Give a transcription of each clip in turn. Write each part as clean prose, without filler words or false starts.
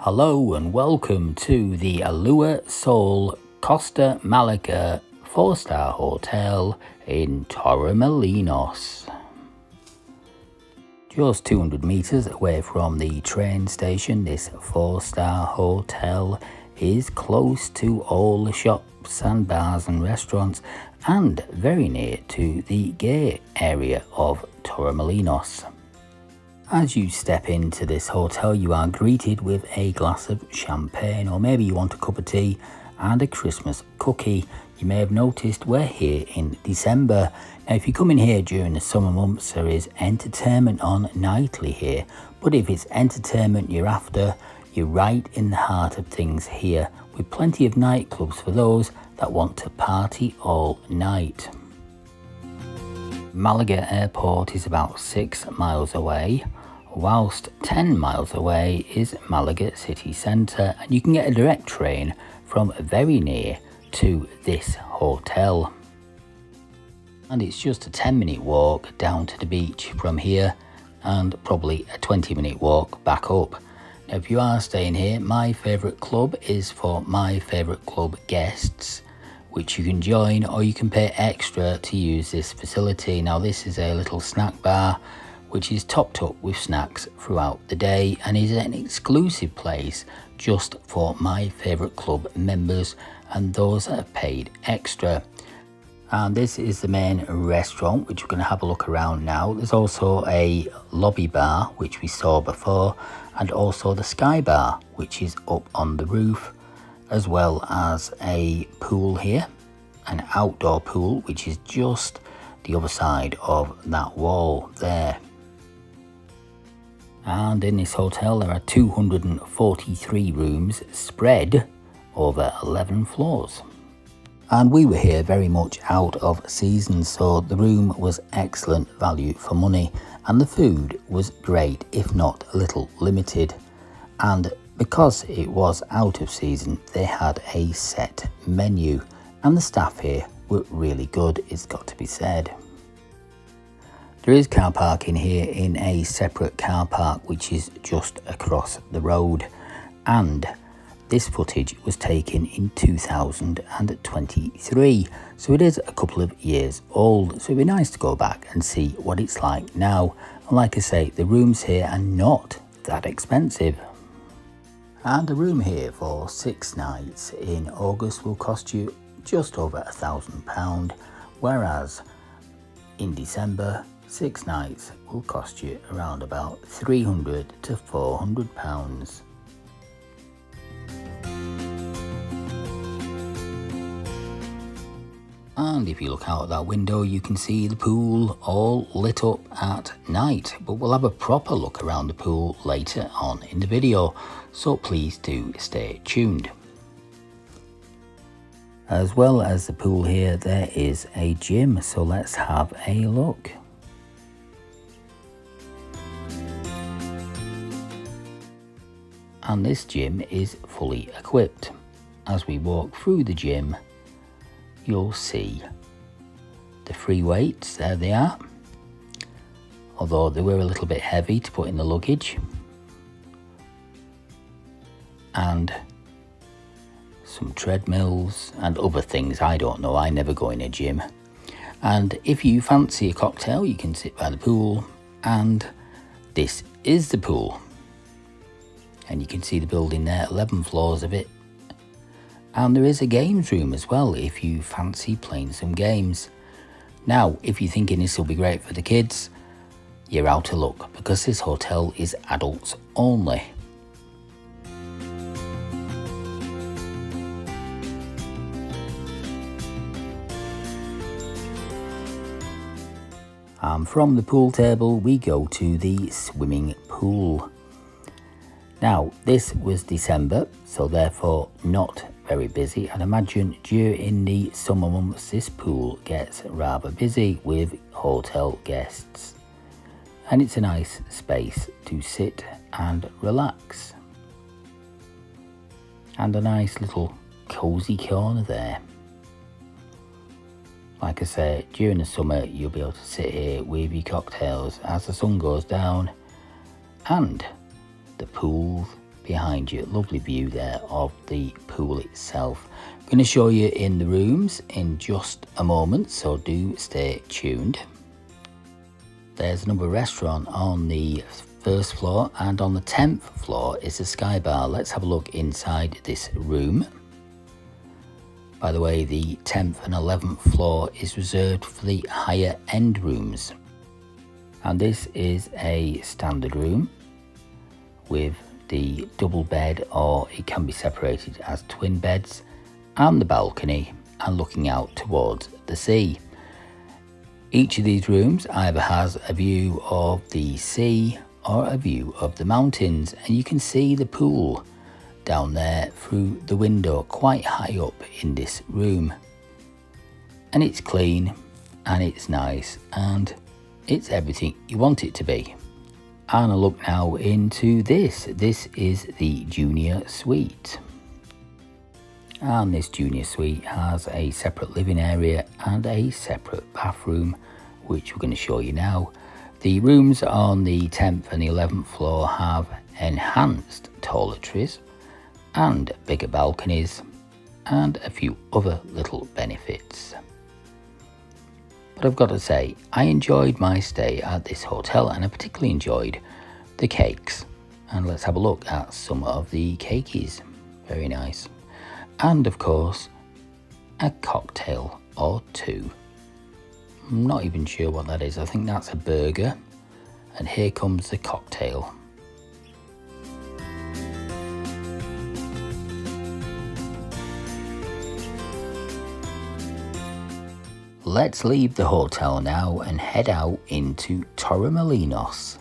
Hello and welcome to the Alua Soul Costa Málaga 4-star hotel in Torremolinos. Just 200 meters away from the train station, this 4-star hotel is close to all the shops and bars and restaurants and very near to the gay area of Torremolinos. As you step into this hotel, you are greeted with a glass of champagne, or maybe you want a cup of tea and a Christmas cookie. You may have noticed we're here in December. Now, if you come in here during the summer months, there is entertainment on nightly here. But if it's entertainment you're after, you're right in the heart of things here, with plenty of nightclubs for those that want to party all night. Malaga Airport is about 6 miles away, whilst 10 miles away is Malaga City Centre, and you can get a direct train from very near to this hotel. And it's just a 10-minute walk down to the beach from here, and probably a 20-minute walk back up. Now, if you are staying here, my favourite club is for my favourite club guests, which you can join or you can pay extra to use this facility. Now, this is a little snack bar which is topped up with snacks throughout the day and is an exclusive place just for my favourite club members and those that have paid extra. And this is the main restaurant, which we're going to have a look around now. There's also a lobby bar which we saw before, and also the sky bar which is up on the roof, as well as a pool here, an outdoor pool which is just the other side of that wall there. And in this hotel there are 243 rooms spread over 11 floors. And we were here very much out of season, so the room was excellent value for money and the food was great, if not a little limited. And because it was out of season, they had a set menu, and the staff here were really good, it's got to be said. There is car parking here in a separate car park which is just across the road, and this footage was taken in 2023, so it is a couple of years old, so it'd be nice to go back and see what it's like now. And like I say, the rooms here are not that expensive. And a room here for 6 nights in August will cost you just over £1,000, whereas in December 6 nights will cost you around about £300 to £400. And if you look out that window, you can see the pool all lit up at night, but we'll have a proper look around the pool later on in the video, so please do stay tuned. As well as the pool here, there is a gym, so let's have a look. And this gym is fully equipped. As we walk through the gym, you'll see the free weights, there they are, although they were a little bit heavy to put in the luggage, and some treadmills and other things, I don't know, I never go in a gym. And if you fancy a cocktail, you can sit by the pool, and this is the pool, and you can see the building there, 11 floors of it. And there is a games room as well if you fancy playing some games. Now, if you're thinking this will be great for the kids, you're out of luck, because this hotel is adults only. And from the pool table we go to the swimming pool. Now, this was December, so therefore not very busy. I'd imagine during the summer months this pool gets rather busy with hotel guests. And it's a nice space to sit and relax. And a nice little cosy corner there. Like I say, during the summer you'll be able to sit here with your cocktails as the sun goes down, and the pool behind you. Lovely view there of the pool itself. I'm going to show you in the rooms in just a moment, so do stay tuned. There's another restaurant on the first floor, and on the 10th floor is a sky bar. Let's have a look inside this room. By the way, the 10th and 11th floor is reserved for the higher end rooms. And this is a standard room with the double bed, or it can be separated as twin beds, and the balcony and looking out towards the sea. Each of these rooms either has a view of the sea or a view of the mountains, and you can see the pool down there through the window quite high up in this room. And it's clean and it's nice and it's everything you want it to be. And a look now into this. This is the junior suite. And this junior suite has a separate living area and a separate bathroom, which we're going to show you now. The rooms on the 10th and the 11th floor have enhanced toiletries and bigger balconies and a few other little benefits. But I've got to say, I enjoyed my stay at this hotel, and I particularly enjoyed the cakes. And let's have a look at some of the cakeys. Very nice. And of course, a cocktail or two. I'm not even sure what that is. I think that's a burger. And here comes the cocktail. Let's leave the hotel now and head out into Torremolinos.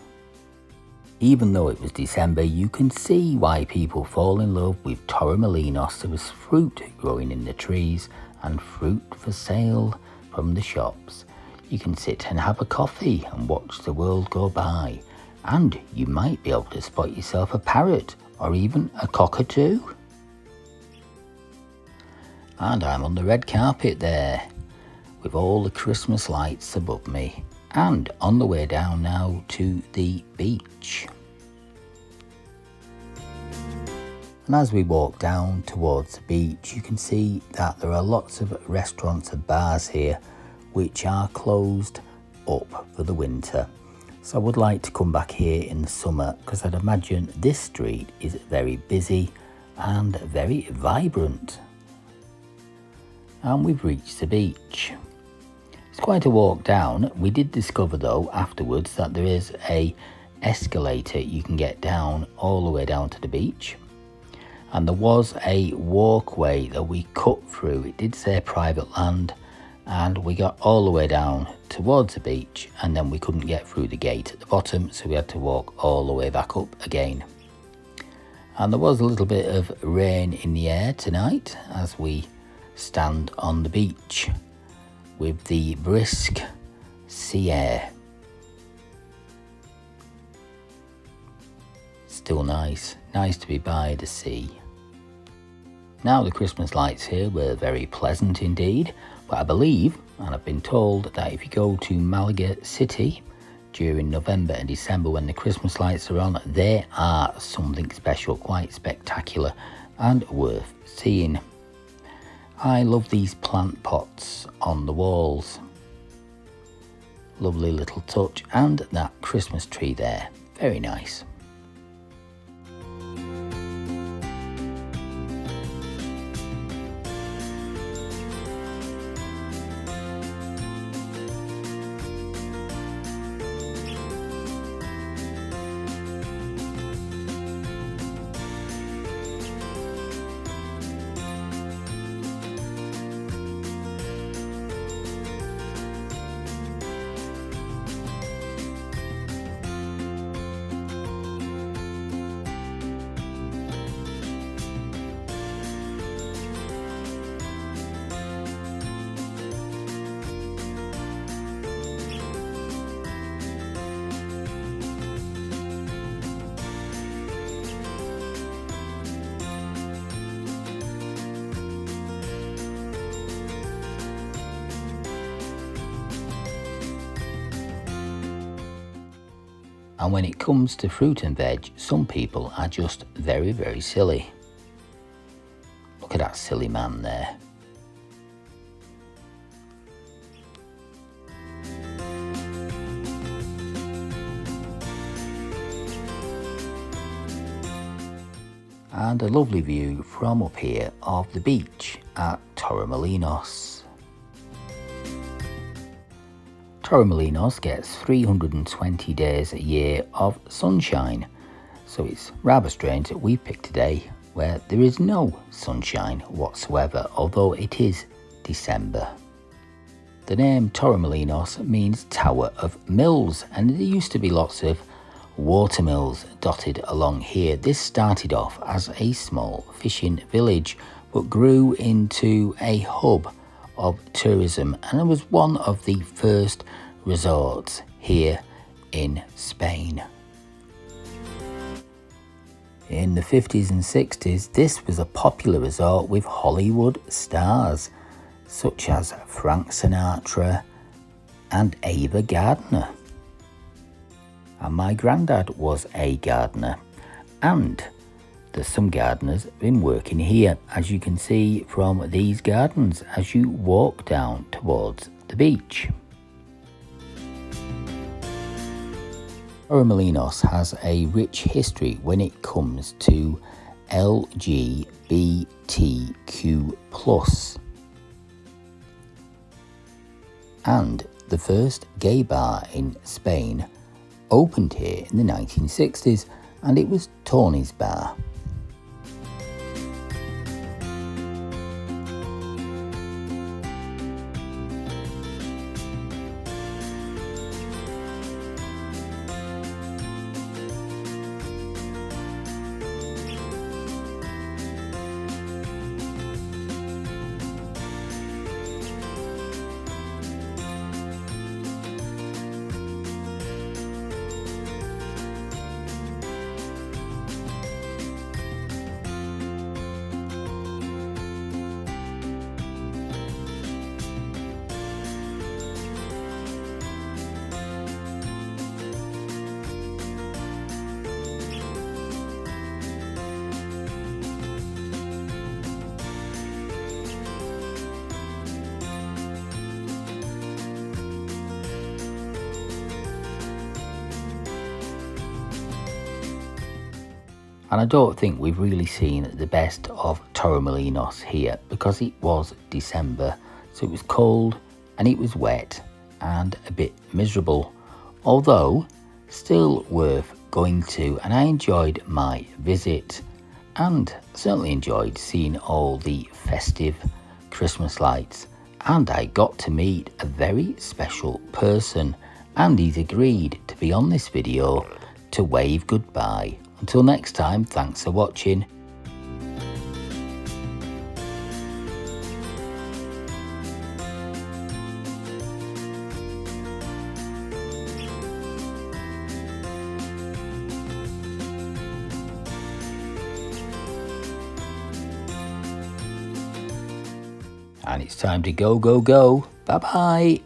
Even though it was December, you can see why people fall in love with Torremolinos. There was fruit growing in the trees and fruit for sale from the shops. You can sit and have a coffee and watch the world go by. And you might be able to spot yourself a parrot or even a cockatoo. And I'm on the red carpet there, with all the Christmas lights above me, and on the way down now to the beach. And as we walk down towards the beach, you can see that there are lots of restaurants and bars here which are closed up for the winter. So I would like to come back here in the summer, because I'd imagine this street is very busy and very vibrant. And we've reached the beach. It's quite a walk down. We did discover though afterwards that there is a escalator you can get down all the way down to the beach, and there was a walkway that we cut through. It did say private land, and we got all the way down towards the beach, and then we couldn't get through the gate at the bottom, so we had to walk all the way back up again. And there was a little bit of rain in the air tonight as we stand on the beach with the brisk sea air. Still nice to be by the sea. Now the Christmas lights here were very pleasant indeed, but I believe, and I've been told, that if you go to Malaga city during November and December when the Christmas lights are on, they are something special, quite spectacular and worth seeing. I love these plant pots on the walls. Lovely little touch, and that Christmas tree there, very nice. And when it comes to fruit and veg, some people are just very, very silly. Look at that silly man there. And a lovely view from up here of the beach at Torremolinos. Torremolinos gets 320 days a year of sunshine, so it's rather strange that we picked a day where there is no sunshine whatsoever, although it is December. The name Torremolinos means Tower of Mills, and there used to be lots of water mills dotted along here. This started off as a small fishing village but grew into a hub of tourism, and it was one of the first resorts here in Spain. In the 50s and 60s, this was a popular resort with Hollywood stars such as Frank Sinatra and Ava Gardner. And my granddad was a gardener, and there's some gardeners been working here, as you can see from these gardens as you walk down towards the beach. Torremolinos has a rich history when it comes to LGBTQ+. And the first gay bar in Spain opened here in the 1960s, and it was Tony's Bar. And I don't think we've really seen the best of Torremolinos here, because it was December, so it was cold and it was wet and a bit miserable, although still worth going to, and I enjoyed my visit and certainly enjoyed seeing all the festive Christmas lights, and I got to meet a very special person, and he's agreed to be on this video to wave goodbye. Until next time, thanks for watching. And it's time to go, go, go. Bye-bye.